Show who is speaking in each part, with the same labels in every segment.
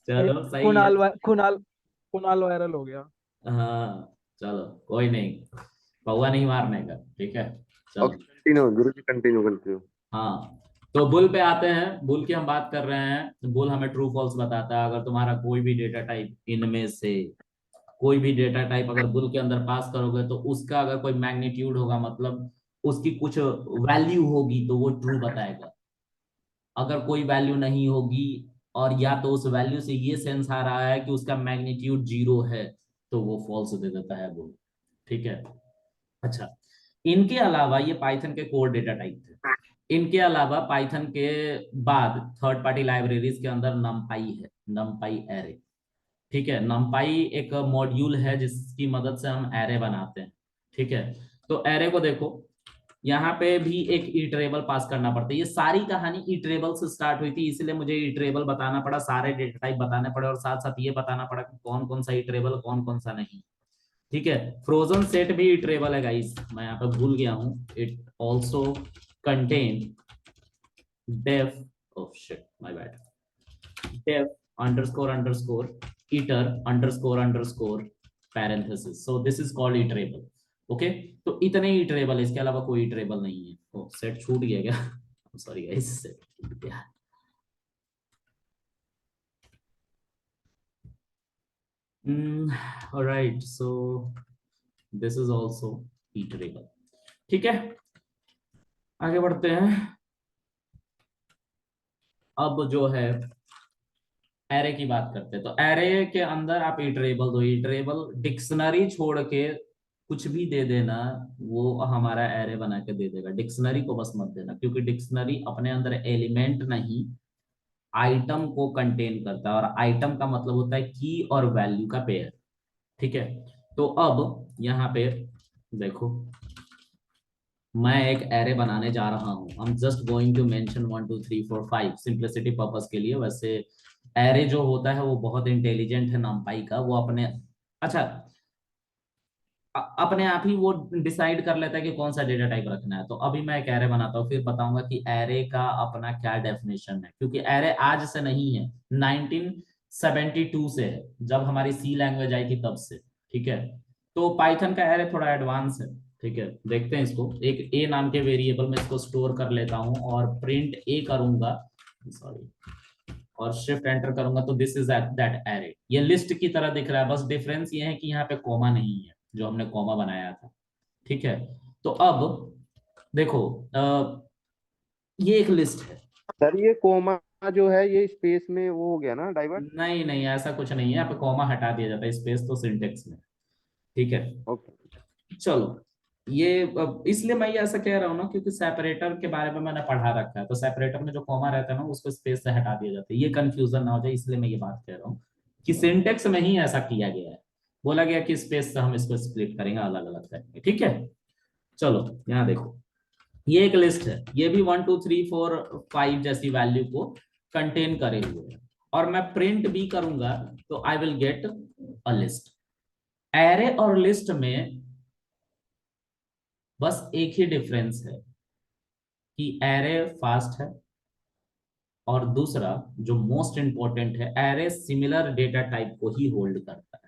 Speaker 1: चलो सही है।
Speaker 2: कुणाल कुणाल वायरल हो गया।
Speaker 1: हाँ चलो कोई नहीं, पौवा नहीं मारने का, ठीक है। चलो।
Speaker 3: ओके कंटिन्यू गुरु जी, कंटिन्यू कंटिन्यू।
Speaker 1: हाँ, तो बुल पे आते हैं। बुल की हम बात कर रहे हैं। बुल हमें ट्रू फॉल्स बताता है। अगर तुम्हारा कोई भी डेटा टाइप इनमें से कोई भी डेटा टाइप अगर बुल के अंदर पास करोगे तो उसका अगर कोई मैग्नीट्यूड होगा, मतलब उसकी कुछ वैल्यू होगी, तो वो ट्रू बताएगा। अगर कोई वैल्यू नहीं होगी और या तो उस वैल्यू से ये सेंस आ रहा है कि उसका मैग्नीट्यूड जीरो है, तो वो फॉल्स दे देता है बुल। ठीक है। अच्छा, इनके अलावा ये पाइथन के कोर डेटा टाइप थे। इनके अलावा पाइथन के बाद थर्ड पार्टी लाइब्रेरीज के अंदर नमपाई है, नमपाई एरे। ठीक है, नमपाई एक मॉड्यूल है जिसकी मदद से हम एरे बनाते हैं। ठीक है, तो एरे को देखो, यहाँ पे भी एक इटरेबल पास करना पड़ता है। ये सारी कहानी इटरेबल से स्टार्ट हुई थी, इसलिए मुझे इटरेबल बताना पड़ा, सारे डेटा टाइप बताने पड़े, और साथ साथ ये बताना पड़ा कि कौन कौन सा इटरेबल कौन कौन सा नहीं। ठीक है, फ्रोजन सेट भी इटरेबल है गाइस, मैं यहाँ पे भूल गया हूँ। It also contain deaf, oh shit my bad, def underscore underscore iter underscore underscore parenthesis, so this is called iterable. Okay, तो इतने ही iterable है, इसके अलावा कोई iterable नहीं है। ओ सेट छूट गया क्या? सॉरी गाइस, सेट छूट गया। Alright, so this is also iterable। ठीक है, आगे बढ़ते हैं। अब जो है एरे की बात करते हैं, तो एरे के अंदर आप इटरेबल दो, इटरेबल डिक्शनरी छोड़ के कुछ भी दे देना, वो हमारा एरे बना के दे देगा। डिक्शनरी को बस मत देना, क्योंकि डिक्शनरी अपने अंदर एलिमेंट नहीं, आइटम को कंटेन करता है, और आइटम का मतलब होता है की और वैल्यू का पेयर। ठीक है, तो अब यहाँ पे देखो, मैं एक एरे बनाने जा रहा हूँ। I am just going to mention 1 2 3 4 5 simplicity purpose के लिए। वैसे एरे जो होता है वो बहुत इंटेलिजेंट है नंपाई का, वो अपने, अच्छा, अपने आप ही वो डिसाइड कर लेता है कि कौन सा डेटा टाइप रखना है। तो अभी मैं एक एरे बनाता हूँ, फिर बताऊंगा कि एरे का अपना क्या डेफिनेशन है, क्योंकि एरे आज से नहीं है, 1972 से है, जब हमारी सी लैंग्वेज आई थी तब से। ठीक है, तो पाइथन का एरे थोड़ा एडवांस है। ठीक है, देखते हैं इसको। एक ए नाम के वेरिएबल में इसको स्टोर कर लेता हूँ और प्रिंट ए करूंगा, सॉरी, और शिफ्ट एंटर करूंगा, तो दिस इज दैट एरे। ये लिस्ट की तरह दिख रहा है, बस डिफरेंस ये है कि यहाँ पे कॉमा नहीं है, जो हमने कॉमा बनाया था। ठीक है, तो अब देखो, ये एक लिस्ट है।
Speaker 3: सर ये कोमा जो है ये स्पेस में वो हो गया ना डाइवर्ट।
Speaker 1: नहीं नहीं, ऐसा कुछ नहीं है, यहाँ पे कॉमा हटा दिया जाता है, स्पेस तो सिंटेक्स में। ठीक है,
Speaker 3: ओके।
Speaker 1: चलो, ये इसलिए मैं ये ऐसा कह रहा हूँ ना, क्योंकि सेपरेटर के बारे में मैंने पढ़ा रखा है, तो सेपरेटर में जो कॉमा रहता है ना, उसको स्पेस से हटा दिया जाता है, ये कंफ्यूजन ना हो जाए, इसलिए मैं ये बात कह रहा हूँ कि सिंटेक्स में ही ऐसा किया गया है। बोला गया कि स्पेस से हम इसको स्प्लिट करेंगे, अलग अलग करेंगे। ठीक है, चलो यहाँ देखो, ये एक लिस्ट है, ये भी 1 2 3 4 5 जैसी वैल्यू को कंटेन करे हुए है, और मैं प्रिंट भी करूंगा, तो I will get a list. Array और लिस्ट में बस एक ही डिफरेंस है कि एरे फास्ट है, और दूसरा जो मोस्ट इंपॉर्टेंट है, एरे सिमिलर डेटा टाइप को ही होल्ड करता है।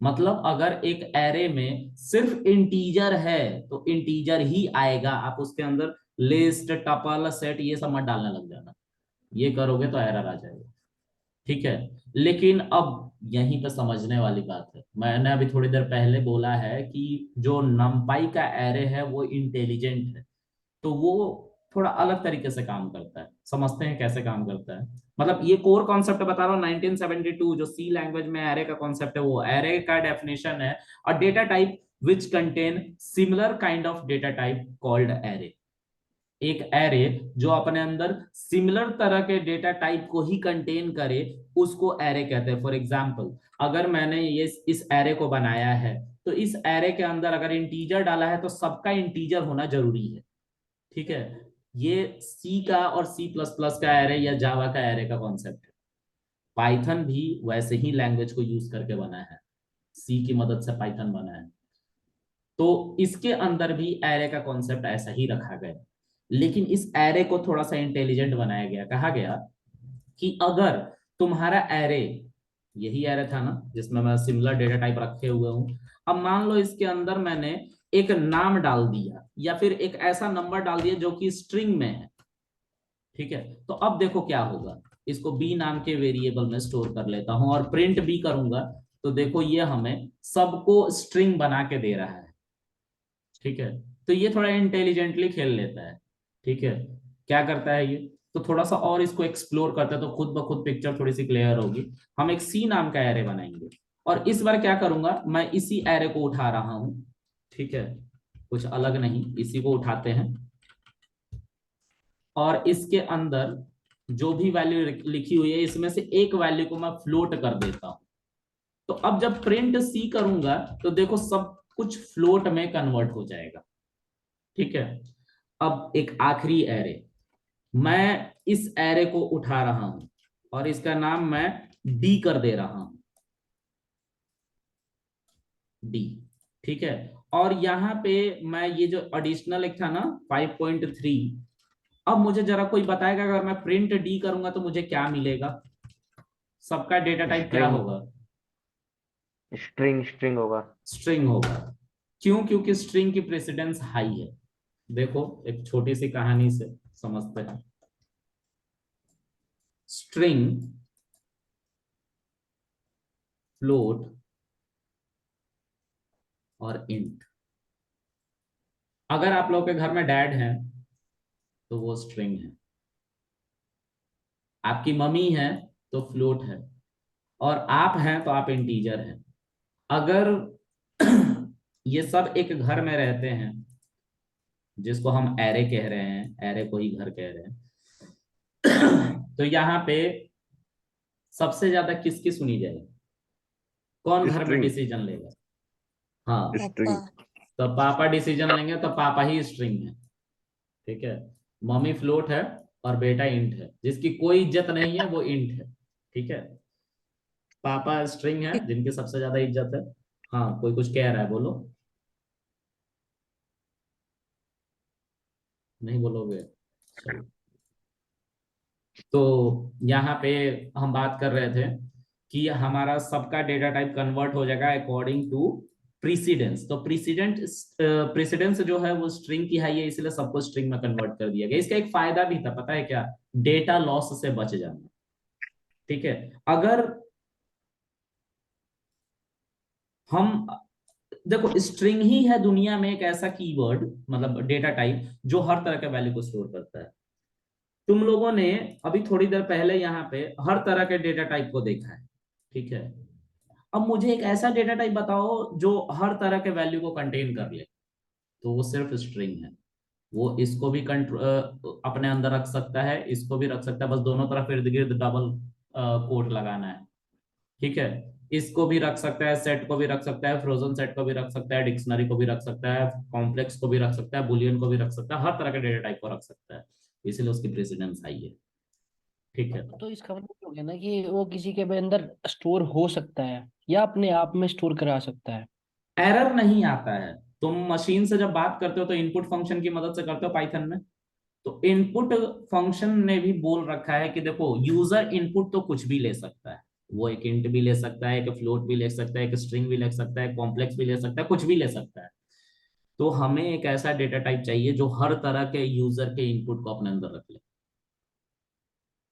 Speaker 1: मतलब अगर एक एरे में सिर्फ इंटीजर है तो इंटीजर ही आएगा, आप उसके अंदर लिस्ट टपल सेट ये सब मत डालने लग जाना, ये करोगे तो एरर आ जाएगा। ठीक है, लेकिन अब यहीं पे समझने वाली बात है, मैंने अभी थोड़ी देर पहले बोला है कि जो नंपाई का एरे है वो इंटेलिजेंट है, तो वो थोड़ा अलग तरीके से काम करता है। समझते हैं कैसे काम करता है। मतलब ये कोर कॉन्सेप्ट बता रहा हूँ, 1972 जो सी लैंग्वेज में एरे का कॉन्सेप्ट है, वो एरे का डेफिनेशन है, और data type which contain similar kind of data type called array. एक एरे जो अपने अंदर सिमिलर तरह के डेटा टाइप को ही कंटेन करे, उसको एरे कहते हैं। फॉर एग्जाम्पल, अगर मैंने ये इस एरे को बनाया है, तो इस एरे के अंदर अगर इंटीजर डाला है तो सबका इंटीजर होना जरूरी है। ठीक है, ये सी का और सी प्लस प्लस का एरे या जावा का एरे का कॉन्सेप्ट है। पाइथन भी वैसे ही लैंग्वेज को यूज करके बना है, सी की मदद से पाइथन बना है, तो इसके अंदर भी एरे का कॉन्सेप्ट ऐसा ही रखा गया। लेकिन इस एरे को थोड़ा सा इंटेलिजेंट बनाया गया, कहा गया कि अगर तुम्हारा एरे, यही एरे था ना जिसमें मैं सिमिलर डेटा टाइप रखे हुए हूं। अब मान लो इसके अंदर मैंने एक नाम डाल दिया या फिर एक ऐसा नंबर डाल दिया जो कि स्ट्रिंग में है। ठीक है, तो अब देखो क्या होगा, इसको बी नाम के वेरिएबल में स्टोर कर लेता हूं और प्रिंट भी करूंगा, तो देखो ये हमें सबको स्ट्रिंग बना के दे रहा है। ठीक है, तो ये थोड़ा इंटेलिजेंटली खेल लेता है। ठीक है, क्या करता है ये, तो थोड़ा सा और इसको एक्सप्लोर करता है तो खुद ब खुद पिक्चर थोड़ी सी क्लियर होगी। हम एक सी नाम का एरे बनाएंगे और इस बार क्या करूंगा, मैं इसी एरे को उठा रहा हूं। ठीक है, कुछ अलग नहीं, इसी को उठाते हैं और इसके अंदर जो भी वैल्यू लिखी हुई है इसमें से एक वैल्यू को मैं फ्लोट कर देता हूं। तो अब जब प्रिंट सी करूंगा तो देखो सब कुछ फ्लोट में कन्वर्ट हो जाएगा। ठीक है, अब एक आखिरी एरे, मैं इस एरे को उठा रहा हूं और इसका नाम मैं डी कर दे रहा हूं, डी। ठीक है, और यहां पे मैं ये जो एडिशनल एक था ना 5.3, अब मुझे जरा कोई बताएगा अगर मैं प्रिंट डी करूंगा तो मुझे क्या मिलेगा, सबका डेटा टाइप क्या
Speaker 3: स्ट्रिंग,
Speaker 1: होगा,
Speaker 3: स्ट्रिंग स्ट्रिंग होगा।
Speaker 1: स्ट्रिंग होगा। क्यों, क्योंकि स्ट्रिंग की प्रेसिडेंस हाई है। देखो एक छोटी सी कहानी से समझते हैं। स्ट्रिंग, फ्लोट और इंट, अगर आप लोग के घर में डैड हैं तो वो स्ट्रिंग है, आपकी मम्मी है तो फ्लोट है, और आप हैं तो आप इंटीजर हैं। अगर ये सब एक घर में रहते हैं जिसको हम एरे कह रहे हैं, एरे को ही घर कह रहे हैं, तो यहाँ पे सबसे ज्यादा किसकी सुनी जाएगी, कौन घर में
Speaker 3: स्ट्रिंग,
Speaker 1: डिसीजन लेगा। हाँ,
Speaker 3: स्ट्रिंग।
Speaker 4: पापा।
Speaker 1: तो पापा डिसीजन लेंगे तो पापा ही स्ट्रिंग है। ठीक है, मम्मी फ्लोट है और बेटा इंट है, जिसकी कोई इज्जत नहीं है वो इंट है। ठीक है, पापा स्ट्रिंग है जिनकी सबसे ज्यादा इज्जत है। हाँ, कोई कुछ कह रहा है, बोलो। नहीं बोलोगे, चलो। तो यहाँ पे हम बात कर रहे थे कि हमारा सबका डेटा टाइप कन्वर्ट हो जाएगा अकॉर्डिंग टू प्रीसिडेंस। तो प्रीसिडेंस जो है वो स्ट्रिंग की है, इसलिए सबको स्ट्रिंग में कन्वर्ट कर दिया गया। इसका एक फायदा भी था, पता है क्या, डेटा लॉस से बच जाना। ठीक है, अगर हम देखो, स्ट्रिंग ही है दुनिया में एक ऐसा कीवर्ड, मतलब डेटा टाइप जो हर तरह के वैल्यू को स्टोर करता है। तुम लोगों ने अभी थोड़ी देर पहले यहाँ पे हर तरह के डेटा टाइप को देखा है। ठीक है, अब मुझे एक ऐसा डेटा टाइप बताओ जो हर तरह के वैल्यू को कंटेन कर ले, तो वो सिर्फ स्ट्रिंग है। वो इसको भी अपने अंदर रख सकता है, इसको भी रख सकता है, बस दोनों तरफ इर्द गिर्द डबल कोट लगाना है। ठीक है, इसको भी रख सकता है, सेट को भी रख सकता है, फ्रोजन सेट को भी रख सकता है, डिक्शनरी को भी रख सकता है, कॉम्प्लेक्स को भी रख सकता है, बुलियन को भी रख सकता है, हर तरह के डेटा टाइप को रख सकता है। इसलिए उसकी प्रेसिडेंस आई है। ठीक है,
Speaker 4: तो इसका मतलब ये हो गया ना कि वो किसी के भी अंदर स्टोर हो सकता है या अपने आप में स्टोर करा सकता है।
Speaker 1: एरर नहीं आता है। तुम मशीन से जब बात करते हो तो इनपुट फंक्शन की मदद से करते हो पाइथन में। तो इनपुट फंक्शन ने भी बोल रखा है कि देखो, यूजर इनपुट तो कुछ भी ले सकता है, वो एक इंट भी ले सकता है, एक फ्लोट भी ले सकता है, एक स्ट्रिंग भी ले सकता है, कॉम्प्लेक्स भी ले सकता है, कुछ भी ले सकता है। तो हमें एक ऐसा डेटा टाइप चाहिए जो हर तरह के यूजर के इनपुट को अपने अंदर रख ले।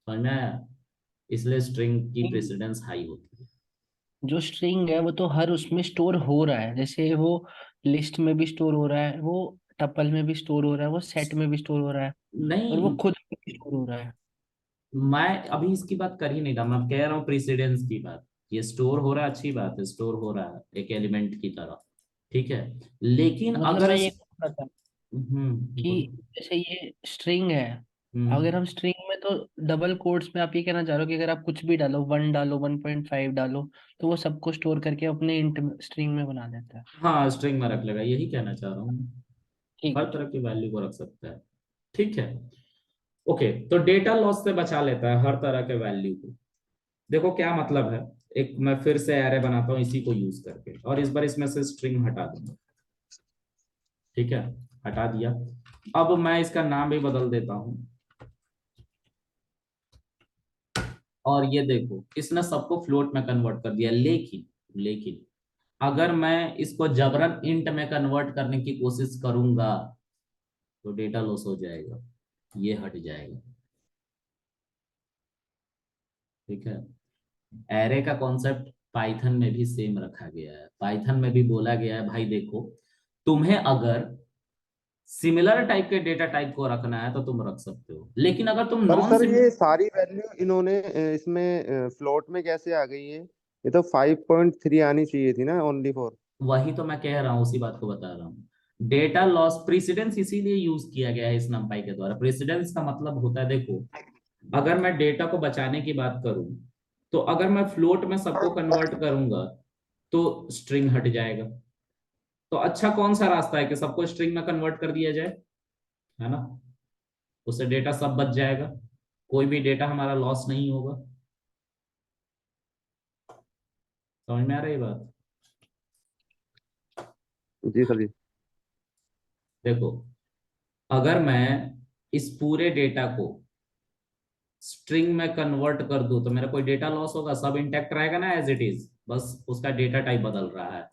Speaker 1: समझ में आया? इसलिए स्ट्रिंग की प्रेसिडेंस हाई होती है।
Speaker 4: जो स्ट्रिंग है वो तो हर उसमें स्टोर हो रहा है, जैसे वो लिस्ट में भी स्टोर हो रहा है, वो टपल में भी स्टोर हो रहा है, वो सेट में भी स्टोर हो रहा है, और वो
Speaker 1: नहीं,
Speaker 4: खुद में भी स्टोर हो रहा है।
Speaker 1: मैं अभी इसकी बात कर ही नहीं रहा, मैं कह रहा हूँ प्रेसिडेंस की बात। ये स्टोर हो रहा है, अच्छी बात है, स्टोर हो रहा है एक एलिमेंट की तरह। ठीक है, लेकिन
Speaker 4: मतलब
Speaker 1: अगर
Speaker 4: मैं ये कह रहा था कि
Speaker 1: बोलो।
Speaker 4: जैसे ये स्ट्रिंग है, अगर
Speaker 1: हम्म,
Speaker 4: हम स्ट्रिंग में तो डबल कोट्स में आप ये कहना चाह रहे हो कि अगर आप कुछ भी डालो, 1 डालो, 1.5 डालो, तो वो सबको स्टोर करके अपने इंट स्ट्रिंग में बना देता है।
Speaker 1: हाँ, स्ट्रिंग में रख लेगा, यही कहना चाह रहा हूँ मैं।
Speaker 4: ठीक
Speaker 1: हर
Speaker 4: है,
Speaker 1: तरह
Speaker 4: ठीक।
Speaker 1: की वैल्यू को रख सकता है। ठीक है, ओके, तो डेटा लॉस से बचा लेता है हर तरह के वैल्यू को। देखो क्या मतलब है, एक मैं फिर से एरे बनाता हूँ इसी को यूज करके, और इस बार इसमें से स्ट्रिंग हटा दूंगा। ठीक है, हटा दिया। अब मैं इसका नाम भी बदल देता हूँ, और ये देखो इसने सबको फ्लोट में कन्वर्ट कर दिया, लेकिन लेकिन अगर मैं इसको जबरन इंट में कन्वर्ट करने की कोशिश करूंगा तो डेटा लॉस हो जाएगा, ये हट जाएगा। ठीक है। एरे का कॉन्सेप्ट पाइथन में भी सेम रखा गया है। पाइथन में भी बोला गया है भाई देखो, तुम्हें अगर सिमिलर टाइप के डेटा टाइप को रखना है तो तुम रख सकते हो, लेकिन अगर तुम
Speaker 3: पर
Speaker 1: नॉन
Speaker 3: सर
Speaker 1: सिमिलर,
Speaker 3: ये सारी वैल्यू इन्होंने इसमें फ्लोट में कैसे आ गई है? ये तो 5.3 आनी चाहिए थी ना, ओनली फॉर।
Speaker 1: वही तो मैं कह रहा हूँ, उसी बात को बता रहा हूँ। डेटा लॉस प्रेसिडेंस इसीलिए यूज किया गया है इस नंपाई के द्वारा। प्रेसिडेंस का मतलब होता है देखो, अगर मैं डेटा को बचाने की बात करूं तो अगर मैं फ्लोट में सबको कन्वर्ट करूंगा तो स्ट्रिंग हट जाएगा। तो अच्छा कौन सा रास्ता है कि सबको स्ट्रिंग में कन्वर्ट कर दिया जाए, है ना। उससे डेटा सब बच जाएगा, कोई भी डेटा हमारा लॉस नहीं होगा। समझ में आ रही बात?
Speaker 3: जी सर जी।
Speaker 1: देखो, अगर मैं इस पूरे डेटा को स्ट्रिंग में कन्वर्ट कर दूं तो मेरा कोई डेटा लॉस होगा? सब इंटैक्ट रहेगा ना एज इट इज, बस उसका डेटा टाइप बदल रहा है।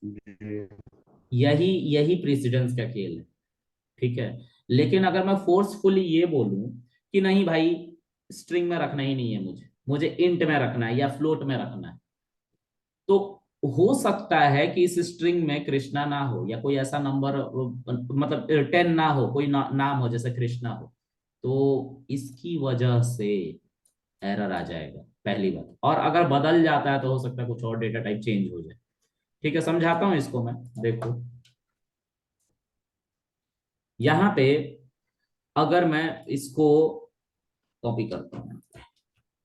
Speaker 3: जी
Speaker 1: यही यही प्रेसिडेंस का खेल है। ठीक है। लेकिन अगर मैं फोर्सफुली ये बोलूं कि नहीं भाई, स्ट्रिंग में रखना ही नहीं है, मुझे मुझे इंट में रखना है या फ्लोट में रखना है, तो हो सकता है कि इस स्ट्रिंग में कृष्णा ना हो या कोई ऐसा नंबर, मतलब 10 ना हो, कोई नाम हो जैसे कृष्णा हो, तो इसकी वजह से एरर आ जाएगा पहली बात। और अगर बदल जाता है तो हो सकता है कुछ और डेटा टाइप चेंज हो जाए। ठीक है, समझाता हूं इसको मैं। देखो यहाँ पे अगर मैं इसको कॉपी करता हूँ,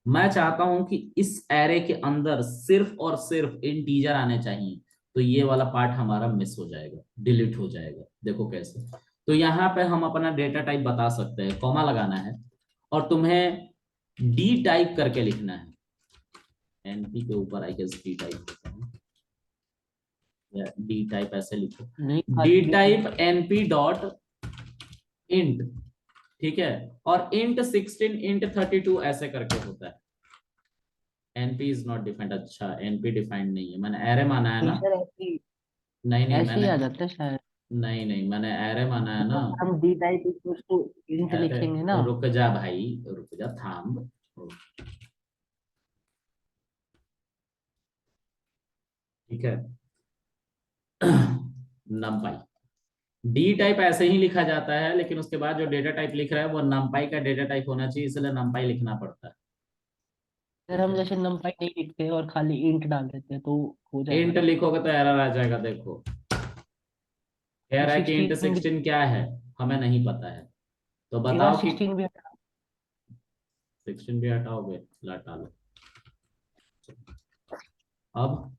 Speaker 1: मैं चाहता हूं कि इस एरे के अंदर सिर्फ और सिर्फ इंटीजर आने चाहिए, तो ये वाला पार्ट हमारा मिस हो जाएगा, डिलीट हो जाएगा। देखो कैसे। तो यहाँ पे हम अपना डेटा टाइप बता सकते हैं, कॉमा लगाना है और तुम्हें डी टाइप करके लिखना है। एनपी के ऊपर आई गेस डी टाइप होता है, या डी टाइप ऐसे लिखो,
Speaker 4: नहीं
Speaker 1: डी
Speaker 4: खाली
Speaker 1: टाइप एनपी डॉट इंट। ठीक है। और इंट 16 इंट 32 ऐसे करके होता है। NP is not defined. अच्छा, एनपी डिफाइंड नहीं है, मैंने एरे माना है ना।
Speaker 4: सर ऐसे
Speaker 1: नहीं नहीं
Speaker 4: ऐसे ही
Speaker 1: मैंने,
Speaker 4: आ जाता है शायद।
Speaker 1: नहीं नहीं मैंने एरे माना है ना।
Speaker 4: मतलब हम D type equals to int
Speaker 1: array
Speaker 4: लिखेंगे ना।
Speaker 1: रुक जा भाई, रुक जा, थाम। ठीक है। नमपाई डी टाइप ऐसे ही लिखा जाता है, लेकिन उसके बाद जो डेटा टाइप लिख रहा है वो नमपाई का डेटा टाइप होना चाहिए, इसलिए नमपाई लिखना पड़ता है।
Speaker 4: अगर
Speaker 1: ठीक
Speaker 4: हम
Speaker 1: है।
Speaker 4: जैसे नंपाई नहीं लिखते और खाली इंट डाल देते तो हो जाएगा
Speaker 1: इंट
Speaker 4: ना।
Speaker 1: लिखोगे तो एरर आ जाएगा। देखो कह
Speaker 4: तो
Speaker 1: रहा है कि इंट
Speaker 4: 16 भी
Speaker 1: 16 क्या है, हमें नहीं पता है, तो
Speaker 4: एक बार
Speaker 1: बताओ कि
Speaker 4: 16 भी हटा।
Speaker 1: 16 भी हटाओगे, हटा लो। अब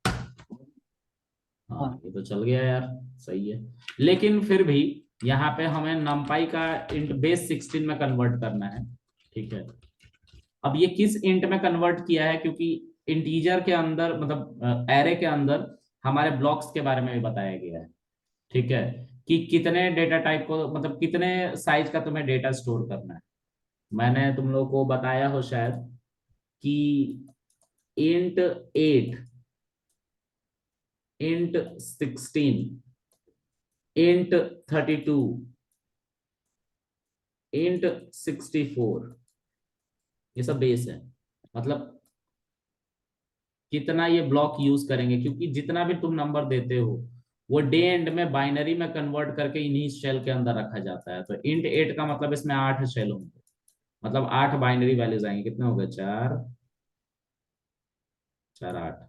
Speaker 1: हाँ,
Speaker 4: हाँ
Speaker 1: ये तो चल गया यार, सही है। लेकिन फिर भी यहाँ पे हमें नमपाई का इंट बेस 16 में कन्वर्ट करना है। ठीक है। अब ये किस इंट में कन्वर्ट किया है, क्योंकि इंटीजर के अंदर, मतलब एरे के अंदर हमारे ब्लॉक्स के बारे में भी बताया गया है। ठीक है। कि कितने डेटा टाइप को, मतलब कितने साइज का तुम्हें डेटा स्टोर करना है। मैंने तुम लोग को बताया हो शायद कि इंट 8, इंट 16, इंट 32, इंट 64, ये सब बेस है। मतलब कितना ये ब्लॉक यूज करेंगे, क्योंकि जितना भी तुम नंबर देते हो वो डे एंड में बाइनरी में कन्वर्ट करके इन्हीं शेल के अंदर रखा जाता है। तो इंट 8 का मतलब इसमें 8 शेल होंगे, मतलब 8 बाइनरी वैल्यूज आएंगे। कितने हो गए? 4 4 8।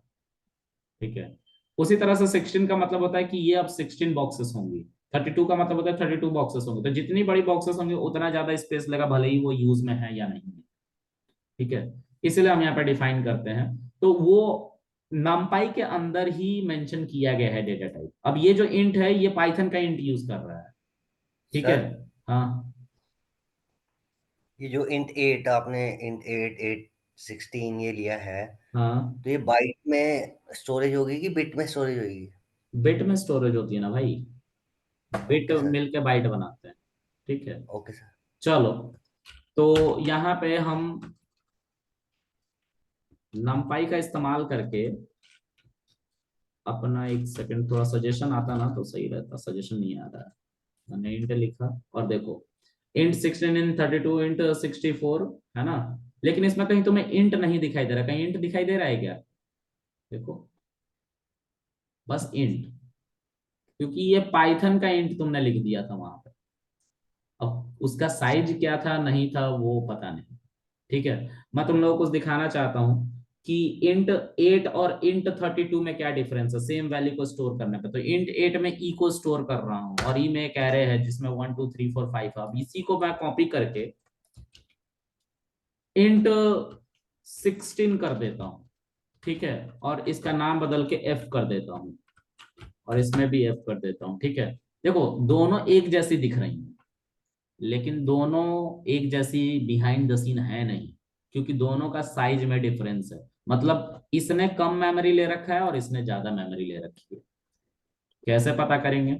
Speaker 1: ठीक है। उसी तरह से 16 का मतलब होता है कि ये अब 16 बॉक्सेस होंगी। 32 का मतलब होता है 32 बॉक्सेस होंगे। तो जितनी बड़ी बॉक्सेस होंगी उतना ज्यादा स्पेस लेगा, भले ही वो यूज में है या नहीं है। ठीक है। इसलिए हम यहाँ पे डिफाइन करते हैं। तो वो नमपाई के अंदर ही मेंशन किया गया है डेटा टाइप। अब ये जो इंट है ये पाइथन का इंट यूज कर रहा है। ठीक है।
Speaker 5: सर
Speaker 1: हाँ
Speaker 5: ये जो इंट 8 आपने इंट 8 8 16 ये लिया है,
Speaker 1: हाँ,
Speaker 5: तो ये बाइट में स्टोरेज होगी कि बिट में स्टोरेज होगी?
Speaker 1: बिट में स्टोरेज होती है ना भाई, बिट
Speaker 5: ओके सर।
Speaker 1: मिलके बाइट बनाते हैं। ठीक है।
Speaker 5: Okay sir.
Speaker 1: चलो, तो यहाँ पे हम numpy का इस्तेमाल करके अपना, एक सेकंड, थोड़ा सजेशन आता ना तो सही रहता, सजेशन नहीं आ रहा है। मैंने इंट लिखा और देखो इंट 16 इन 32 इंट 64 है ना, लेकिन इसमें कहीं तुम्हें इंट नहीं दिखाई दे रहा, कहीं इंट दिखाई दे रहा है क्या? देखो बस इंट, क्योंकि ये पाइथन का इंट तुमने लिख दिया था वहां पे। अब उसका साइज क्या था नहीं था वो पता नहीं। ठीक है, मैं तुम लोगों को दिखाना चाहता हूं कि इंट 8 और इंट 32 में क्या डिफरेंस है सेम वैल्यू को स्टोर करने पे। तो इंट 8 में ई को स्टोर कर रहा हूं और ई में एक एरे है जिसमें 1 2 3 4 5 है। अब इसी को मैं कॉपी करके इंट 16 कर देता हूं, ठीक है, और इसका नाम बदल के एफ कर देता हूं और इसमें भी एफ कर देता हूं। ठीक है, देखो दोनों एक जैसी दिख रही हैं, लेकिन दोनों एक जैसी बिहाइंड द सीन है नहीं, क्योंकि दोनों का साइज में डिफरेंस है। मतलब इसने कम मेमोरी ले रखा है और इसने ज्यादा मेमोरी ले रखी है। कैसे पता करेंगे?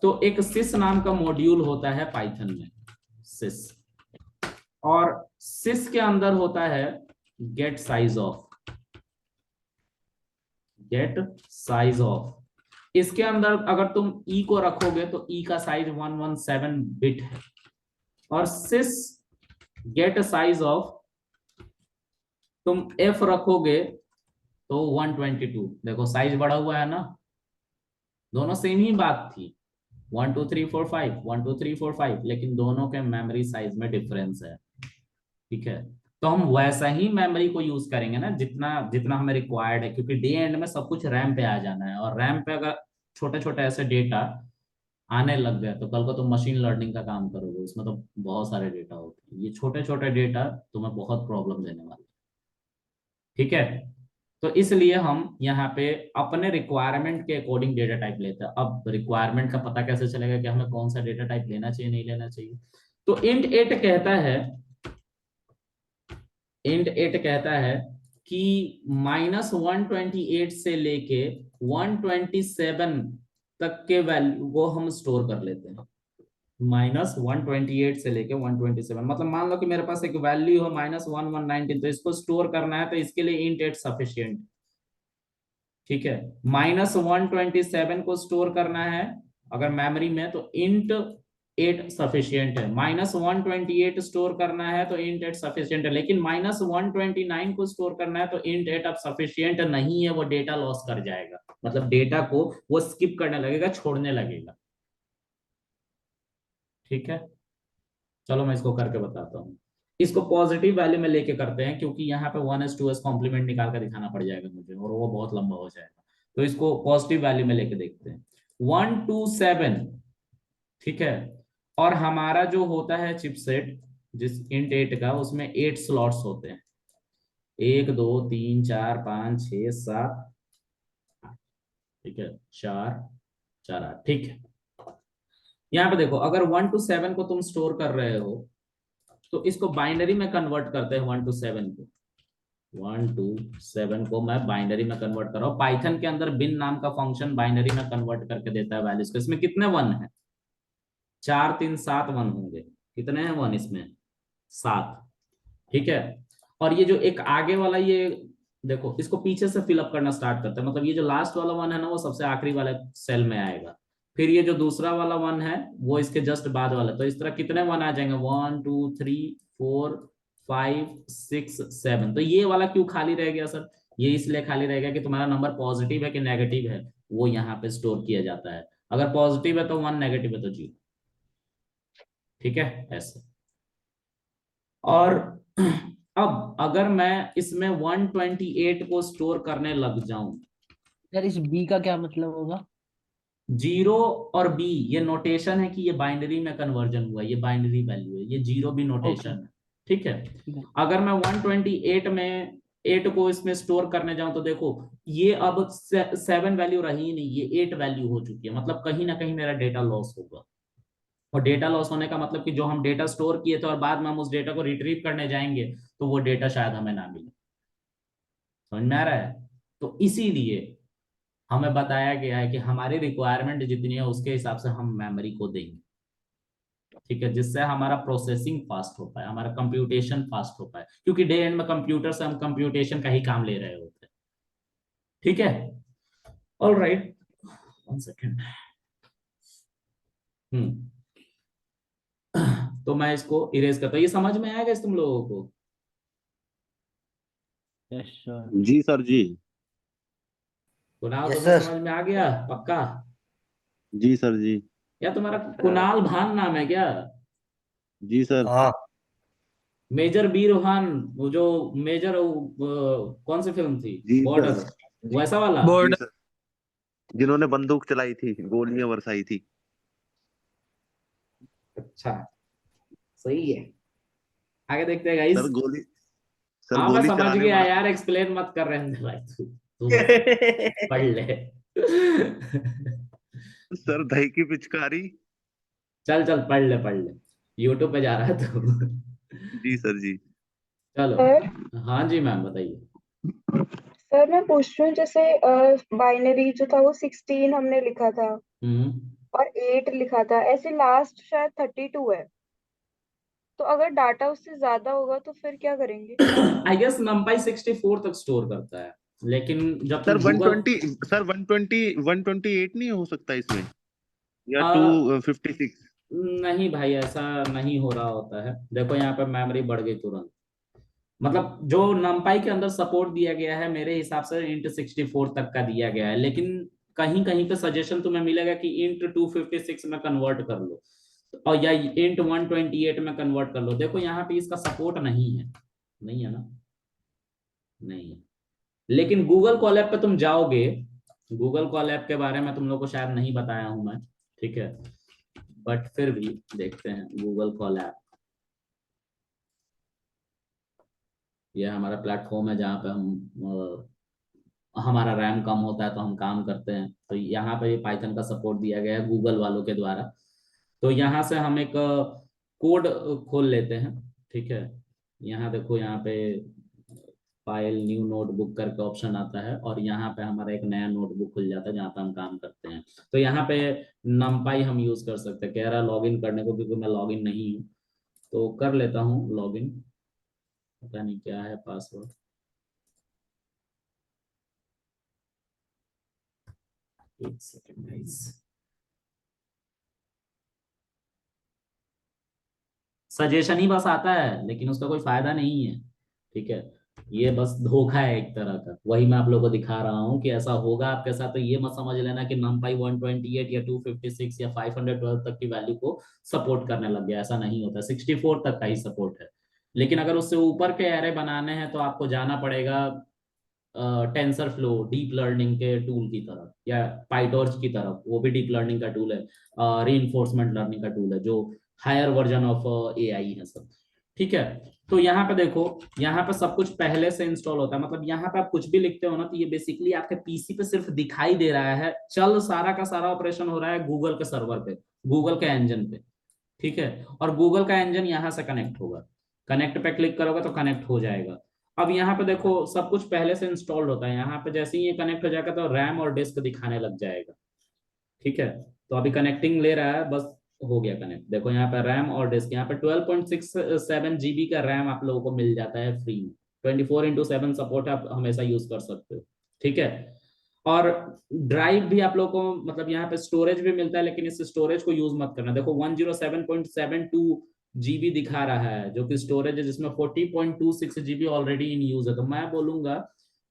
Speaker 1: तो एक सिस नाम का मॉड्यूल होता है पाइथन में, सिस, और सिस के अंदर होता है get size of, get size of. इसके अंदर अगर तुम ई को रखोगे तो ई का साइज 117 बिट है, और सिस गेट साइज ऑफ तुम एफ रखोगे तो 122। देखो साइज बढ़ा हुआ है ना, दोनों सेम ही बात थी, 1 2 3 4 5 1 2 3 4 5, लेकिन दोनों के मेमोरी साइज में डिफरेंस है। ठीक है, तो हम वैसा ही मेमोरी को यूज करेंगे ना जितना जितना हमें रिक्वायर्ड है, क्योंकि डे एंड में सब कुछ रैम पे आ जाना है, और रैम पे अगर छोटे छोटे ऐसे डेटा आने लग गए तो कल को तुम मशीन लर्निंग का काम करोगे, उसमें तो बहुत सारे डेटा होते हैं, ये छोटे छोटे डेटा तुम्हें बहुत प्रॉब्लम देने वाले। ठीक है, तो इसलिए हम यहाँ पे अपने रिक्वायरमेंट के अकॉर्डिंग डेटा टाइप लेते हैं। अब रिक्वायरमेंट का पता कैसे चलेगा कि हमें कौन सा डेटा टाइप लेना चाहिए नहीं लेना चाहिए? तो इंट 8 कहता है, इंट 8 कहता है कि -128 से लेके 127 तक के वैल्यू को हम स्टोर कर लेते हैं। -128 से लेके 127, मतलब मान लो कि मेरे पास एक वैल्यू है -1119, तो इसको स्टोर करना है तो इसके लिए इंट 8 सफिशियंट। ठीक है, -127 को स्टोर करना है अगर मेमोरी में तो इंट 8 सफिशियंट है, -128 स्टोर करना है तो इंट 8 सफिशियंट है, लेकिन -129 को स्टोर करना है तो इंट 8 अब सफिशियंट नहीं है, वो डेटा लॉस कर जाएगा, मतलब डेटा को वो स्किप करने लगेगा, छोड़ने लगेगा। ठीक है, चलो मैं इसको करके बताता हूँ। इसको पॉजिटिव वैल्यू में लेके करते हैं, क्योंकि यहाँ पे 1s 2s कॉम्प्लीमेंट निकाल कर दिखाना पड़ जाएगा मुझे और वो बहुत लंबा हो जाएगा, तो इसको पॉजिटिव वैल्यू में लेके देखते हैं। 127, ठीक है, और हमारा जो होता है चिपसेट जिस इंट 8 का, उसमें 8 स्लॉट्स होते हैं, 1 2 3 4 5 6 7, ठीक है, 4 4 8। ठीक है, यहाँ पे देखो अगर 1 to 7 को तुम स्टोर कर रहे हो तो इसको बाइनरी में कन्वर्ट करते हैं। 1 to 7 को, 1 to 7 को मैं बाइनरी में कन्वर्ट कर रहा हूँ। पाइथन के अंदर बिन नाम का फंक्शन बाइनरी में कन्वर्ट करके देता है वैल्यूज को। इसमें कितने वन है? 4 3 7 वन होंगे। कितने हैं वन इसमें? 7। ठीक है, और ये जो एक आगे वाला, ये देखो इसको पीछे से फिलअप करना स्टार्ट करते हैं, मतलब ये जो लास्ट वाला वन है ना वो सबसे आखिरी वाले सेल में आएगा, फिर ये जो दूसरा वाला वन है वो इसके जस्ट बाद वाला। तो इस तरह कितने वन आ जाएंगे? 1 2 3 4 5 6 7। तो ये वाला क्यों खाली रह गया सर? ये इसलिए खाली रह गया कि तुम्हारा नंबर पॉजिटिव है कि नेगेटिव है वो यहाँ पे स्टोर किया जाता है। अगर पॉजिटिव है तो 1, नेगेटिव है तो 0। ठीक है, ऐसे। और अब अगर मैं इसमें 128 को स्टोर करने लग जाऊं,
Speaker 4: यार इस बी का क्या मतलब होगा?
Speaker 1: 0 और बी ये नोटेशन है कि ये बाइनरी में कन्वर्जन हुआ है, ये बाइनरी वैल्यू है, ये 0 भी नोटेशन है। ठीक है,
Speaker 4: ठीक है।
Speaker 1: अगर मैं 128 में 8 को इसमें स्टोर करने जाऊं तो देखो ये अब 7 वैल्यू रही ही नहीं, ये 8 वैल्यू हो चुकी है, मतलब कहीं ना कहीं मेरा डेटा लॉस होगा। और डेटा लॉस होने का मतलब कि जो हम डेटा स्टोर किए थे और बाद में हम उस डेटा को रिट्रीव करने जाएंगे तो वो डेटा शायद हमें ना मिले। समझ में आ रहा है? तो इसीलिए हमें बताया गया है कि हमारी रिक्वायरमेंट जितनी है उसके हिसाब से हम मेमोरी को देंगे। ठीक है, जिससे हमारा प्रोसेसिंग फास्ट हो पाए, हमारा कंप्यूटेशन फास्ट हो पाए, क्योंकि डे एंड में कंप्यूटर से हम कंप्यूटेशन का ही काम ले रहे होते हैं। ठीक है, ऑल राइट, 1 सेकेंड। तो मैं इसको इरेज करता हूँ। ये समझ में आएगा इस तुम लोगों को?
Speaker 4: Yes sir.
Speaker 3: जी सर जी।
Speaker 1: कुणाल
Speaker 5: यस
Speaker 1: तुम्हें
Speaker 5: सर।
Speaker 1: समझ में आ गया पक्का?
Speaker 3: जी सर जी।
Speaker 1: या तुम्हारा कुणाल भान नाम है क्या?
Speaker 3: जी सर।
Speaker 5: हाँ
Speaker 1: मेजर बीरभान, वो जो मेजर कौन सी फिल्म थी,
Speaker 3: जी सर।
Speaker 1: बॉर्डर,
Speaker 3: जी
Speaker 1: वैसा वाला?
Speaker 3: जी
Speaker 2: बोर्ड।
Speaker 3: सर, जिन्होंने बंदूक चलाई थी, गोलियां बरसाई थी।
Speaker 1: अच्छा, सही है, आगे देखते हैं
Speaker 3: सर
Speaker 1: गाइस।
Speaker 3: गोली सर
Speaker 1: हाँ मैं
Speaker 3: गोली
Speaker 1: समझ
Speaker 3: चलाने
Speaker 1: गया
Speaker 3: वाला।
Speaker 1: यार, एक्सप्लेन मत कर रहे हैं भाई, तू बस पढ़ ले।
Speaker 3: सर दही की पिचकारी।
Speaker 1: चल चल पढ़ ले पढ़ ले, यूट्यूब पे जा रहा है तो।
Speaker 3: जी सर जी।
Speaker 1: चलो,
Speaker 6: सर
Speaker 1: हाँ जी मैम बताइए।
Speaker 6: सर मैं पूछ रही हूँ जैसे बाइनरी जो था वो 16 हमने लिखा था
Speaker 1: हम्म।
Speaker 6: और 8 लिखा था, ऐसे लास्ट शायद 32 है। तो अगर डाटा उससे ज्यादा होगा तो फिर क्या करेंगे?
Speaker 1: आई गेस नंपाई 64 तक स्टोर करता है, लेकिन जब
Speaker 3: सर
Speaker 1: तुम गूगल
Speaker 3: 120, सर 128 नहीं हो सकता इसमें, या 256?
Speaker 1: नहीं भाई, ऐसा नहीं हो रहा होता है। देखो यहाँ पे मेमोरी बढ़ गई तुरंत, मतलब जो नंपाई के अंदर सपोर्ट दिया गया है मेरे हिसाब से इंट 64 तक का दिया गया है, लेकिन कहीं कहीं पे सजेशन तुम्हें मिलेगा कि इंट 256 में कन्वर्ट कर लो, और या इंट 128 में कन्वर्ट कर लो। देखो यहाँ पे इसका सपोर्ट नहीं है, नहीं है ना, नहीं है। लेकिन गूगल कॉलैब पे तुम जाओगे, गूगल कॉलैब के बारे में तुम लोग को शायद नहीं बताया हूं मैं, ठीक है, बट फिर भी देखते हैं गूगल कॉलैब। ये हमारा प्लेटफॉर्म है जहाँ पे हम हमारा रैम कम होता है तो हम काम करते हैं। तो यहाँ पे पाइथन का सपोर्ट दिया गया है गूगल वालों के द्वारा। तो यहाँ से हम एक कोड खोल लेते हैं, ठीक है। यहाँ देखो, यहाँ पे फाइल न्यू नोटबुक करके ऑप्शन आता है, और यहाँ पे हमारा एक नया नोटबुक खुल जाता है जहाँ पे हम काम करते हैं। तो यहाँ पे नमपाई हम यूज कर सकते हैं। कह रहा लॉगिन करने को, क्योंकि मैं लॉगिन नहीं हूँ तो कर लेता हूँ लॉगिन। पता नहीं क्या है पासवर्ड, एक सेकेंड गाइस। सजेशन ही बस आता है, लेकिन उसका कोई फायदा नहीं है, ठीक है। ये बस धोखा है एक तरह का, वही मैं आप लोगों को दिखा रहा हूँ कि ऐसा होगा आपके साथ। तो ये मत समझ लेना कि numpy 128 या 256 या 512 तक की वैल्यू को सपोर्ट करने लग गया, ऐसा नहीं होता। 64 तक का ही सपोर्ट है, लेकिन अगर उससे ऊपर के एरे बनाने हैं तो आपको जाना पड़ेगा टेंसर फ्लो डीप लर्निंग के टूल की तरफ, या पाइटॉर्च की तरफ, वो भी डीप लर्निंग का टूल है, रीइंफोर्समेंट लर्निंग का टूल है, जो हायर वर्जन ऑफ एआई है सब, ठीक है। तो यहाँ पे देखो, यहाँ पे सब कुछ पहले से इंस्टॉल होता है, मतलब यहाँ पे आप कुछ भी लिखते हो ना तो ये बेसिकली आपके पीसी पे सिर्फ दिखाई दे रहा है, चल सारा का सारा ऑपरेशन हो रहा है गूगल के सर्वर पे, गूगल के इंजन पे, ठीक है। और गूगल का इंजन यहाँ से कनेक्ट होगा, कनेक्ट पे क्लिक करोगे तो कनेक्ट हो जाएगा। अब यहाँ पे देखो सब कुछ पहले से इंस्टॉल्ड होता है, यहाँ पे जैसे ही ये कनेक्ट हो जाएगा तो रैम और डिस्क दिखाने लग जाएगा, ठीक है। तो अभी कनेक्टिंग ले रहा है, बस हो गया कनेक्ट। देखो यहाँ पे रैम और डिस्क, यहाँ पे 12.67 जीबी का रैम आप लोगों को मिल जाता है फ्री में। 24/7 सपोर्ट आप हमेशा यूज कर सकते हो, ठीक है। और ड्राइव भी आप लोगों को, मतलब यहाँ पे स्टोरेज भी मिलता है, लेकिन इस स्टोरेज को यूज मत करना। देखो 107.72 जीबी दिखा रहा है, जो कि स्टोरेज है, जिसमें 40.26 जीबी ऑलरेडी इन यूज है। तो मैं बोलूंगा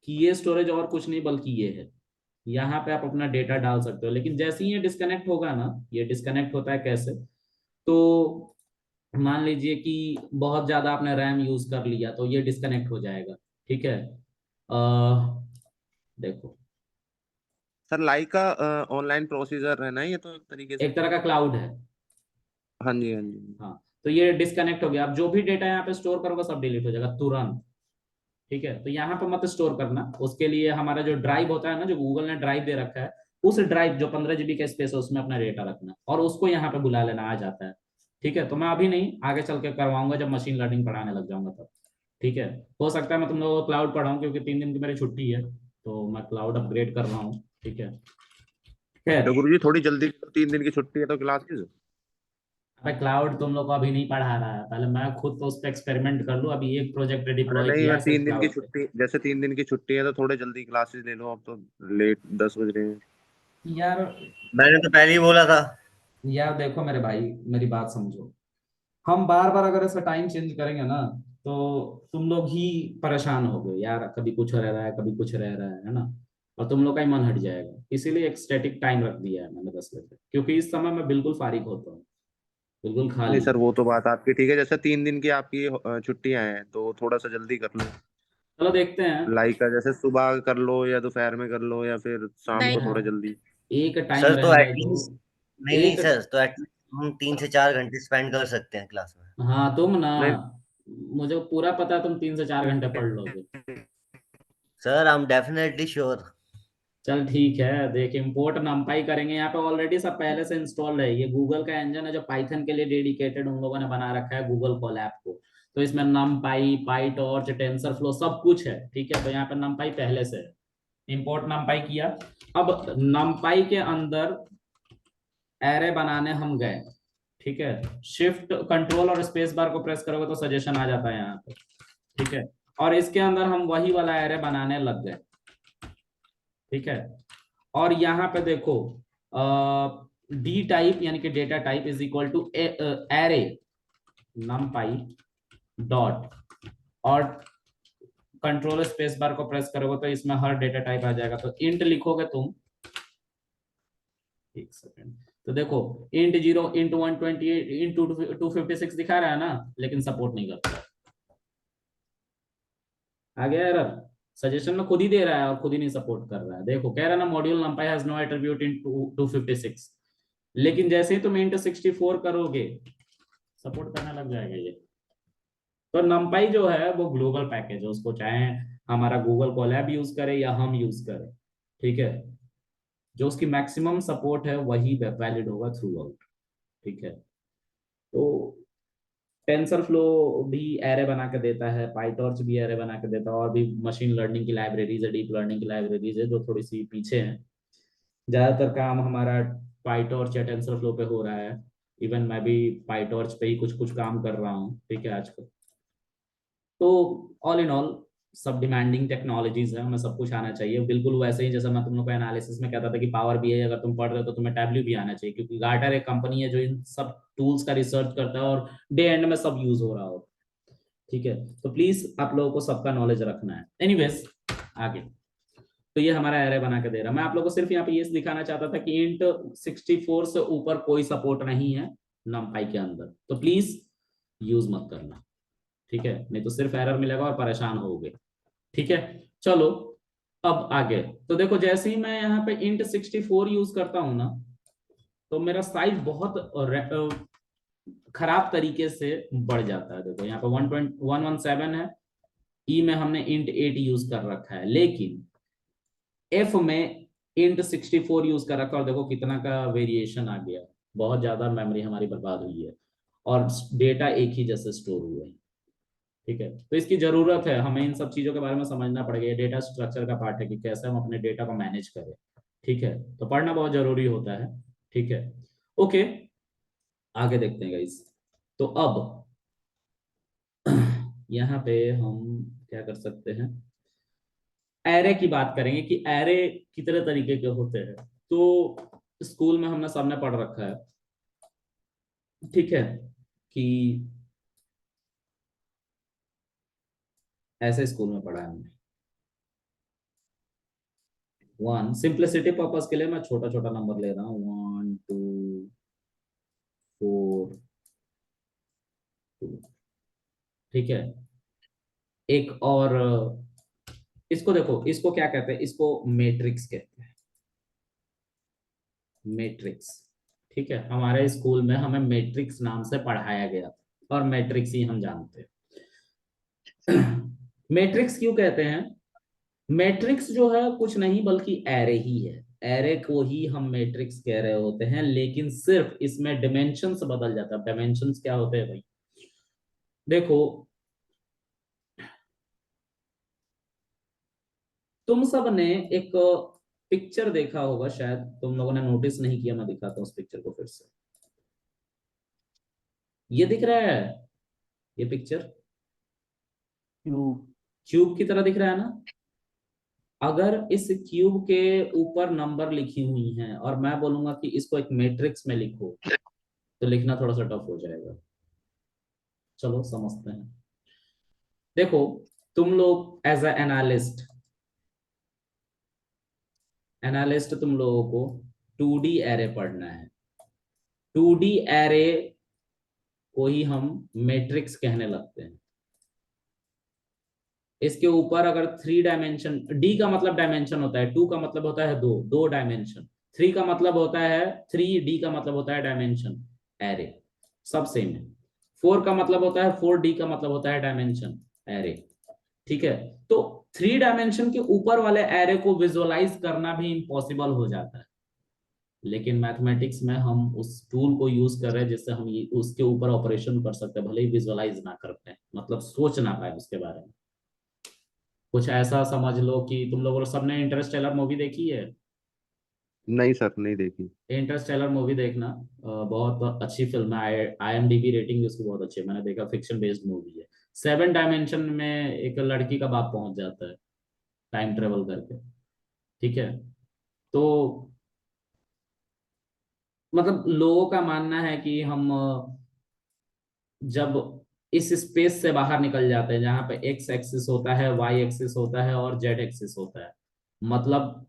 Speaker 1: कि ये स्टोरेज और कुछ नहीं बल्कि ये है, यहाँ पे आप अपना डेटा डाल सकते हो। लेकिन जैसे ही ये डिस्कनेक्ट होगा ना, ये डिस्कनेक्ट होता है कैसे, तो मान लीजिए कि बहुत ज्यादा आपने रैम यूज कर लिया तो ये डिस्कनेक्ट हो जाएगा, ठीक है। देखो
Speaker 3: सर लाइका ऑनलाइन प्रोसीजर है ना ये तो, एक तरीके से?
Speaker 1: एक तरह का क्लाउड है,
Speaker 3: हाँ जी हाँ जी।
Speaker 1: हाँ। तो ये डिस्कनेक्ट हो गया, अब जो भी डेटा यहाँ पे स्टोर करोगे सब डिलीट हो जाएगा तुरंत, ठीक है। तो यहाँ पे मत स्टोर करना, उसके लिए हमारा जो ड्राइव होता है ना, जो गूगल ने ड्राइव दे रखा है, उस ड्राइव जो 15 जीबी का स्पेस है उसमें अपना डेटा रखना, और उसको यहाँ पे बुला लेना, आ जाता है, ठीक है। तो मैं अभी नहीं, आगे चल के करवाऊंगा जब मशीन लर्निंग पढ़ाने लग जाऊंगा तब, ठीक है। हो सकता है मैं तुम लोगों को क्लाउड पढ़ाऊं, क्योंकि 3 दिन की मेरी छुट्टी है, तो मैं क्लाउड अपग्रेड कर रहा हूँ, ठीक है।
Speaker 3: तो गुरुजी थोड़ी जल्दी, 3 दिन की छुट्टी है तो क्लासेस?
Speaker 1: पे क्लाउड तुम लोग को अभी नहीं पढ़ा रहा है, पहले मैं खुद तो उस पर एक्सपेरिमेंट कर लूँ। अभी एक प्रोजेक्ट
Speaker 3: अरे
Speaker 1: डिप्लॉय
Speaker 3: नहीं
Speaker 1: किया
Speaker 3: यार,
Speaker 1: है सिर्फ
Speaker 3: 3 दिन की
Speaker 1: क्लाउड पे।
Speaker 3: छुट्टी, जैसे 3 दिन की छुट्टी है तो थोड़े जल्दी क्लासेस ले लो, अब तो लेट 10 बज रहे हैं।
Speaker 1: यार
Speaker 5: मैंने तो पहले ही बोला था।
Speaker 1: यार देखो मेरे भाई, मेरी बात समझो। हम बार बार अगर ऐसा टाइम चेंज करेंगे ना, तो तुम लोग ही परेशान होगे यार, कभी कुछ रह रहा है कभी कुछ रह रहा है ना, और तुम लोग का ही मन हट जाएगा। इसीलिए एक स्टैटिक टाइम रख दिया है मैंने 10 बजे, क्योंकि इस समय मैं बिल्कुल फारिग होता हूँ, बिल्कुल
Speaker 3: नहीं
Speaker 1: खाली।
Speaker 3: सर, वो तो बात आपकी ठीक है, जैसे 3 दिन की आपकी छुट्टियां हैं तो थोड़ा सा जल्दी कर लो।
Speaker 1: चलो देखते हैं।
Speaker 3: लाइक का जैसे सुबह कर लो या दोपहर में कर लो या फिर शाम को थोड़ा
Speaker 1: हाँ,
Speaker 3: जल्दी।
Speaker 1: एक टाइम
Speaker 5: सर तो
Speaker 1: रहने दो।
Speaker 5: एटलीस्ट, नहीं नहीं
Speaker 1: एक,
Speaker 5: सर, तो एटलीस्ट हम 3 से 4 घंटे स्पेंड कर सकते हैं क्लास में।
Speaker 1: हाँ तुम ना,
Speaker 3: नहीं
Speaker 1: मुझे पूरा पता है तुम 3 से 4 घंटे पढ़ लोगे।
Speaker 5: Sir I am definitely sure.
Speaker 1: चल ठीक है, देख इम्पोर्ट नमपाई करेंगे। यहाँ पे ऑलरेडी सब पहले से इंस्टॉल है, ये गूगल का इंजन है जो पाइथन के लिए डेडिकेटेड उन लोगों ने बना रखा है, गूगल कोलैब को। तो इसमें नमपाई, पाई टॉर्च, टेंसर फ्लो सब कुछ है, ठीक है। तो यहाँ पे नमपाई पहले से है, इम्पोर्ट नमपाई किया। अब नमपाई के अंदर एरे बनाने हम गए, ठीक है। शिफ्ट कंट्रोल और स्पेस बार को प्रेस करोगे तो सजेशन आ जाता है यहाँ पे, ठीक है। और इसके अंदर हम वही वाला एरे बनाने लग गए, ठीक है। और यहाँ पे देखो, डी टाइप यानी कि data type is equal to array numpy dot, और कंट्रोल स्पेस बार को प्रेस करोगे तो इसमें हर डेटा टाइप आ जाएगा। तो इंट लिखोगे तुम, एक सेकेंड, तो देखो इंट 0, इंट 128, इंट 256 दिखा रहा है ना, लेकिन सपोर्ट नहीं करता। आ गया एरर, सजेशन में खुद ही दे रहा है और खुद ही नहीं सपोर्ट कर रहा है। देखो कह रहा है ना, module numpy has no attribute in 256, लेकिन जैसे ही तुम इंट 64 करोगे सपोर्ट करने लग जाएगा ये। तो numpy जो है वो ग्लोबल पैकेज है, उसको चाहे हमारा गूगल कोलैब यूज करे या हम यूज करें, ठीक है। जो उसकी मैक्सिमम सपोर्ट है वही वैलिड होगा थ्रू आउट, ठीक है। तो टेंसर फ्लो भी एरे बना के देता है, पाइटॉर्च भी एरे बना के देता है, और भी मशीन लर्निंग की लाइब्रेरीज है, डीप लर्निंग की लाइब्रेरीज है जो थोड़ी सी पीछे हैं। ज्यादातर काम हमारा पाइटॉर्च या टेंसर फ्लो पे हो रहा है। इवन मैं भी पाइटॉर्च पे ही कुछ कुछ काम कर रहा हूँ, ठीक है आजकल। तो ऑल इन ऑल सब डिमांडिंग टेक्नोलॉजीज है, हमें सब कुछ आना चाहिए, बिल्कुल वैसे ही जैसे मैं तुम लोग को एनालिसिस में कहता था कि पावर बीआई अगर तुम पढ़ रहे हो तो तुम्हें टैबल्यू भी आना चाहिए, क्योंकि गार्टर एक कंपनी है जो इन सब टूल्स का रिसर्च करता है और डे एंड में सब यूज हो रहा हो, ठीक है। तो प्लीज आप लोगों को सबका नॉलेज रखना है। एनीवेज आगे, तो ये हमारा एरे बना के दे रहा है। मैं आप लोगों को सिर्फ यहाँ पे ये दिखाना चाहता था कि इंट 64 से ऊपर कोई सपोर्ट नहीं है numpy के अंदर, तो प्लीज यूज मत करना, ठीक है, नहीं तो सिर्फ एरर मिलेगा और परेशान होगे, ठीक है। चलो अब आगे, तो देखो जैसे ही मैं यहाँ पे इंट 64 यूज करता हूँ ना, तो मेरा साइज बहुत खराब तरीके से बढ़ जाता है। देखो यहाँ पे 1.117 है, ई में हमने इंट 8 यूज कर रखा है, लेकिन एफ में इंट 64 यूज कर रखा है, और देखो कितना का वेरिएशन आ गया, बहुत ज्यादा मेमोरी हमारी बर्बाद हुई है और डेटा एक ही जैसे स्टोर हुए हैं, ठीक है। तो इसकी जरूरत है, हमें इन सब चीजों के बारे में समझना पड़ेगा। ये डेटा स्ट्रक्चर का पार्ट है कि कैसे हम अपने डेटा को मैनेज करें, ठीक है। तो पढ़ना बहुत जरूरी होता है, ठीक है। ओके, आगे देखते हैं गाइस। तो अब यहाँ पे हम क्या कर सकते हैं, एरे की बात करेंगे कि एरे कितने तरीके के होते हैं। तो स्कूल में हमने सबने पढ़ रखा है, ठीक है, कि ऐसे स्कूल में पढ़ा है हमने। वन सिंप्लिसिटी पर्पस के लिए मैं छोटा छोटा नंबर ले रहा हूँ, 1 2 4 2, ठीक है। एक और, इसको देखो, इसको क्या कहते हैं, इसको मैट्रिक्स कहते हैं, मैट्रिक्स, ठीक है। हमारे स्कूल में हमें मैट्रिक्स नाम से पढ़ाया गया और मैट्रिक्स ही हम जानते हैं। मैट्रिक्स क्यों कहते हैं, मैट्रिक्स जो है कुछ नहीं बल्कि एरे ही है, एरे को ही हम मैट्रिक्स कह रहे होते हैं, लेकिन सिर्फ इसमें डिमेंशंस बदल जाता है। डिमेंशंस क्या होते हैं भाई, देखो तुम सब ने एक पिक्चर देखा होगा, शायद तुम लोगों ने नोटिस नहीं किया, मैं दिखाता हूँ उस पिक्चर को फिर से। ये दिख रहा है, ये पिक्चर
Speaker 4: क्यूब।
Speaker 1: क्यूब की तरह दिख रहा है ना। अगर इस क्यूब के ऊपर नंबर लिखी हुई हैं और मैं बोलूंगा कि इसको एक मैट्रिक्स में लिखो, तो लिखना थोड़ा सा टफ हो जाएगा। चलो समझते हैं। देखो, तुम लोग एज ए एनालिस्ट तुम लोगों को 2D एरे पढ़ना है। 2D एरे को ही हम मैट्रिक्स कहने लगते हैं। इसके ऊपर अगर 3 डायमेंशन, डी का मतलब डायमेंशन होता है, 2 का मतलब होता है दो डायमेंशन, 3 का मतलब होता है 3D का मतलब होता है डायमेंशन, एरे सब सेम है। 4 का मतलब होता है 4D का मतलब होता है डायमेंशन, एरे। ठीक है। तो 3 डायमेंशन के ऊपर वाले एरे को विजुअलाइज करना भी इम्पॉसिबल हो जाता है, लेकिन मैथमेटिक्स में हम उस टूल को यूज कर रहे हैं जिससे हम ये उसके ऊपर ऑपरेशन कर सकते हैं, भले ही विजुअलाइज ना कर पाए, मतलब सोच ना पाए उसके बारे में। कुछ ऐसा समझ लो कि तुम लोगों ने सबने इंटरस्टेलर मूवी देखी है।
Speaker 3: नहीं सर, नहीं देखी।
Speaker 1: इंटरस्टेलर मूवी देखना, बहुत अच्छी फिल्म है। IMDb रेटिंग भी उसकी बहुत अच्छी है, मैंने देखा, फिक्शन बेस्ड मूवी है। 7 डायमेंशन में एक लड़की का बाप पहुंच जाता है टाइम ट्रेवल करके। ठीक है। तो मतलब लोगों का मानना है कि हम जब इस स्पेस से बाहर निकल जाते हैं जहां पे एक्स एक्सिस होता है, वाई एक्सिस होता है और जेड एक्सिस होता है, मतलब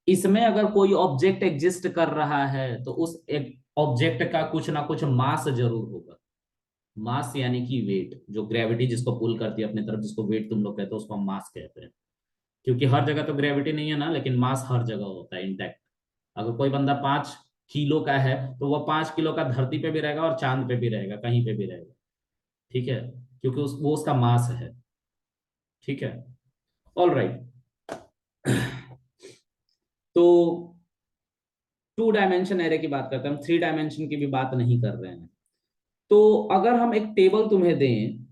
Speaker 1: इसमें अगर कोई ऑब्जेक्ट एग्जिस्ट कर रहा है तो उस एक ऑब्जेक्ट का कुछ ना कुछ मास जरूर होगा। मास यानी कि वेट, जो ग्रेविटी जिसको पुल करती है अपनी तरफ, जिसको वेट तुम लोग कहते हो, उसको हम मास कहते हैं। क्योंकि हर जगह तो ग्रेविटी नहीं है ना, लेकिन मास हर जगह होता है इंटैक्ट। अगर कोई बंदा 5 किलो का है तो वह 5 किलो का धरती पे भी रहेगा और चांद पे भी रहेगा, कहीं पे भी रहेगा। ठीक है। क्योंकि वो उसका मास है। ठीक है। All right. तो 2 डायमेंशन एरे की बात करते हैं हम, 3 डायमेंशन की भी बात नहीं कर रहे हैं। तो अगर हम एक टेबल तुम्हें दें,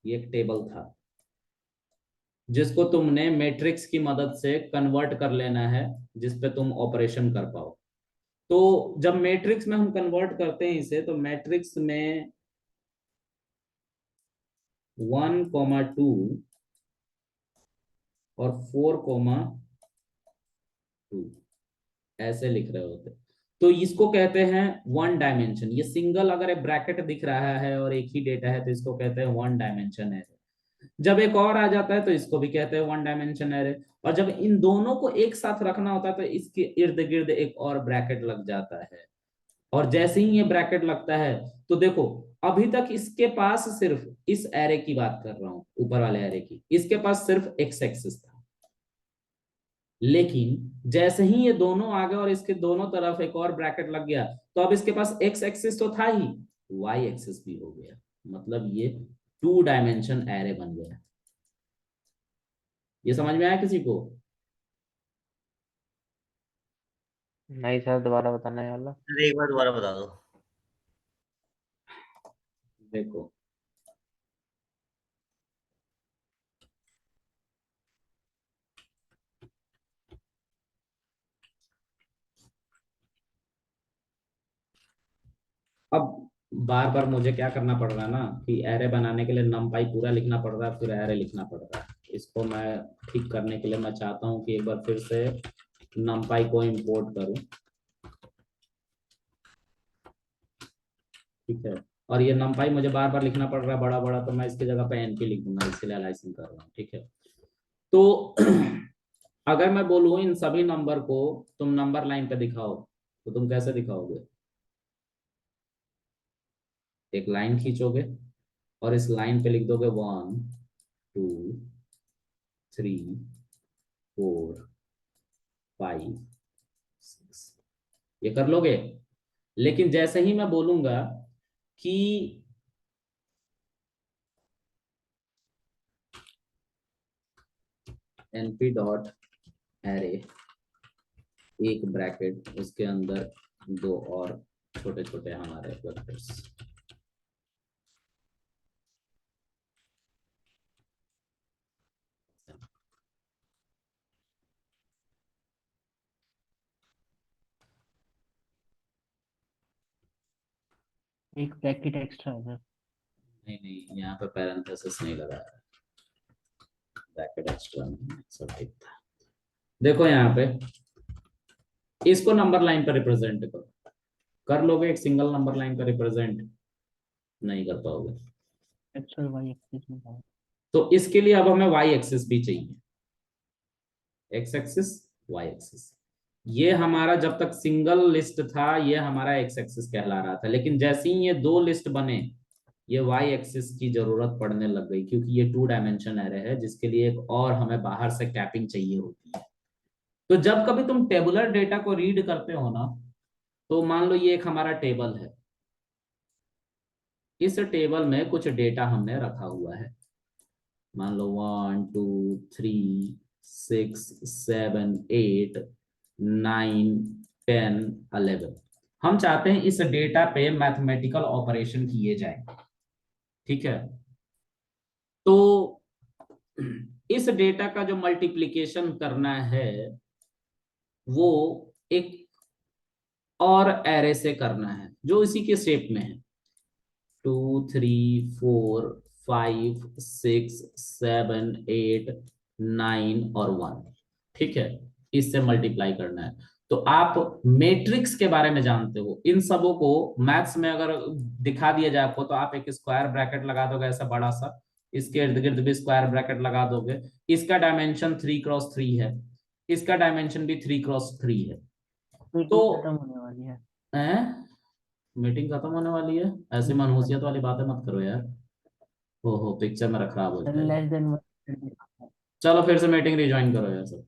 Speaker 1: ये एक टेबल था जिसको तुमने मैट्रिक्स की मदद से कन्वर्ट कर लेना है, जिसपे तुम ऑपरेशन कर पाओ। तो जब मैट्रिक्स में हम कन्वर्ट करते हैं इसे, तो मैट्रिक्स में 1,2 और 4,2 ऐसे लिख रहे होते, तो इसको कहते हैं 1 डायमेंशन। ये सिंगल अगर एक ब्रैकेट दिख रहा है और एक ही डेटा है तो इसको कहते हैं 1 डायमेंशन एरे। जब एक और आ जाता है तो इसको भी कहते हैं 1 डायमेंशन एरे। और जब इन दोनों को एक साथ रखना होता है तो इसके इर्द गिर्द एक और ब्रैकेट लग जाता है। और जैसे ही ये ब्रैकेट लगता है, तो देखो, अभी तक इसके पास सिर्फ, इस एरे की बात कर रहा हूं, ऊपर वाले एरे की, इसके पास सिर्फ एक्स एक्सिस था। लेकिन जैसे ही ये दोनों आ गए और इसके दोनों तरफ एक और ब्रैकेट लग गया, तो अब इसके पास एक्स एक्सिस तो था ही, वाई एक्सिस भी हो गया। मतलब ये 2 डायमेंशन एरे बन गया। ये समझ में आया किसी को?
Speaker 2: नहीं सर, दोबारा बताना है वाला।
Speaker 5: अरे एक बार दोबारा बता दो।
Speaker 1: देखो, अब बार बार मुझे क्या करना पड़ रहा है ना, कि एरे बनाने के लिए नमपाई पूरा लिखना पड़ रहा है, फिर एरे लिखना पड़ रहा है। इसको मैं ठीक करने के लिए मैं चाहता हूँ कि एक बार फिर से नमपाई को इंपोर्ट करूँ। ठीक है। और ये नमपाई मुझे बार बार लिखना पड़ रहा है बड़ा बड़ा, तो मैं इसकी जगह पे एनपी लिख दूंगा, इसके लिए अलाइसिंग कर रहा हूँ। ठीक है। तो अगर मैं बोलूँ इन सभी नंबर को तुम नंबर लाइन पे दिखाओ, तो तुम कैसे दिखाओगे? एक लाइन खींचोगे और इस लाइन पे लिख दोगे 1, 2, 3, 4, 5, 6, ये कर लोगे। लेकिन जैसे ही मैं बोलूंगा कि np डॉट एरे, एक ब्रैकेट, उसके अंदर दो और छोटे छोटे हमारे वेक्टर्स,
Speaker 4: एक ब्रैकेट एक्स्ट्रा है सर।
Speaker 1: नहीं नहीं, यहाँ पे पैरेंथेसिस नहीं लगा है, ब्रैकेट एक्स्ट्रा नहीं, सब ठीक था। देखो यहाँ पे इसको नंबर लाइन पर रिप्रेजेंट करो, कर लोगे एक सिंगल नंबर लाइन पर रिप्रेजेंट? नहीं कर पाओगे।
Speaker 4: एक्स और वाई एक्सिस में है।
Speaker 1: तो इसके लिए अब हमें वाई एक्सिस भी चाहिए, एक्स एक्सिस वाई एक्सिस। ये हमारा जब तक सिंगल लिस्ट था ये हमारा एक्स एक्सिस कहला रहा था, लेकिन जैसे ही ये दो लिस्ट बने ये वाई एक्सिस की जरूरत पड़ने लग गई, क्योंकि ये 2 डायमेंशन एरे है जिसके लिए एक और हमें बाहर से कैपिंग चाहिए होती है। तो जब कभी तुम टेबुलर डेटा को रीड करते हो ना, तो मान लो ये एक हमारा टेबल है, इस टेबल में कुछ डेटा हमने रखा हुआ है, मान लो 1 2 3 6 7 8 9 10 11। हम चाहते हैं इस डेटा पे मैथमेटिकल ऑपरेशन किए जाए, ठीक है। तो इस डेटा का जो मल्टीप्लिकेशन करना है वो एक और एरे से करना है जो इसी के शेप में है, 2 3 4 5 6 7 8 9 और 1, ठीक है। इससे मल्टीप्लाई करना है। तो आप मैट्रिक्स के बारे में जानते हो, इन सबों को मैथ्स में अगर दिखा दिया जाए आपको तो आप एक स्क्वायर ब्रैकेट लगा दोगे ऐसा बड़ा सा, इसके इर्द गिर्द भी स्क्वायर ब्रैकेट लगा दोगे। इसका डायमेंशन 3x3 है, इसका डायमेंशन भी 3x3 है।
Speaker 4: मीटिंग
Speaker 1: तो
Speaker 4: खत्म होने वाली है।
Speaker 1: मीटिंग खत्म होने वाली है, ऐसी मनहूसियत वाली बातें मत करो यार। हो पिक्चर मेरा खराब हो
Speaker 4: सर
Speaker 1: जाएगा।
Speaker 4: लेस देन
Speaker 1: चलो फिर से मीटिंग रिज्वाइन करो यार सब।